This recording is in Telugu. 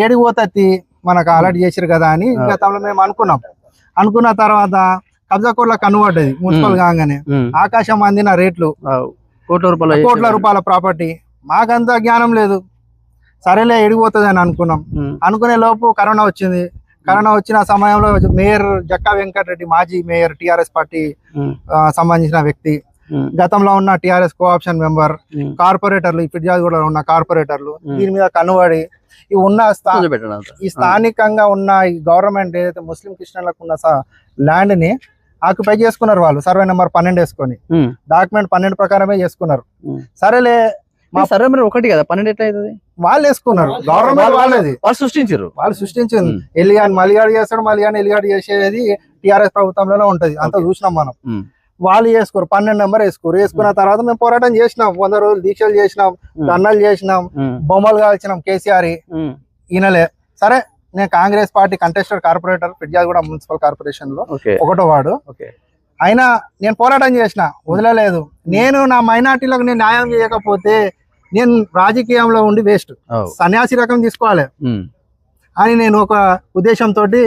ఏడికి పోతుంది మనకు అలర్ట్ చేసిరు కదా అని గతంలో మేము అనుకున్న తర్వాత కబ్జా కోట్ల కన్నుపడ్డది మున్సిపల్ కాగానే ఆకాశం అందిన రేట్లు కోట్ల రూపాయల ప్రాపర్టీ. మాకంత జ్ఞానం లేదు, సరేలే ఎడిగిపోతుంది అని అనుకునే లోపు కరోనా వచ్చింది. కరోనా వచ్చిన సమయంలో మేయర్ జక్కా వెంకటరెడ్డి, మాజీ మేయర్, టిఆర్ఎస్ పార్టీ సంబంధించిన వ్యక్తి, గతంలో ఉన్న టిఆర్ఎస్ కోఆప్షన్ మెంబర్, కార్పొరేటర్లు, ఫిర్యాదుగూడలో ఉన్న కార్పొరేటర్లు దీని మీద కన్నుబడి ఈ స్థానికంగా ఉన్న ఈ గవర్నమెంట్ ఏదైతే ముస్లిం క్రిస్టియన్లకు ఉన్న ల్యాండ్ ని ఆక్యుపై చేసుకున్నారు. వాళ్ళు సర్వే నెంబర్ 12 వేసుకొని డాక్యుమెంట్ 12 ప్రకారమే చేసుకున్నారు. సరేలే మా సర్వే నెంబర్ 1 కదా, 12 ఎట్లా అవుతుంది? వాళ్ళు వేసుకున్నారు, గవర్నమెంట్ వాళ్ళది, వాళ్ళు సృష్టించింది. ఎలిగాని మలిగాడు చేస్తాడు, మలిగాని ఎలిగాడు చేసేది టిఆర్ఎస్ ప్రభుత్వంలోనే ఉంటది. అంతా చూసినాం మనం. వాళ్ళు వేసుకోరు, 12 నెంబర్ వేసుకున్న తర్వాత మేము పోరాటం చేసినాం, 100 రోజులు దీక్షలు చేసినాం, ధర్నాలు చేసినాం, బొమ్మలు కాల్చినాం కేసీఆర్. ఈయనలే సరే, నేను కాంగ్రెస్ పార్టీ కంటెస్టెడ్ కార్పొరేటర్, ఫిర్యాదుగూడ మున్సిపల్ కార్పొరేషన్ లో 1వ వార్డు. అయినా నేను పోరాటం చేసిన, వదలలేదు. నేను నా మైనార్టీలకు నేను న్యాయం చేయకపోతే నేను రాజకీయంలో ఉండి వేస్ట్, సన్యాసి రకం తీసుకోవాలి అని నేను ఒక ఉద్దేశంతో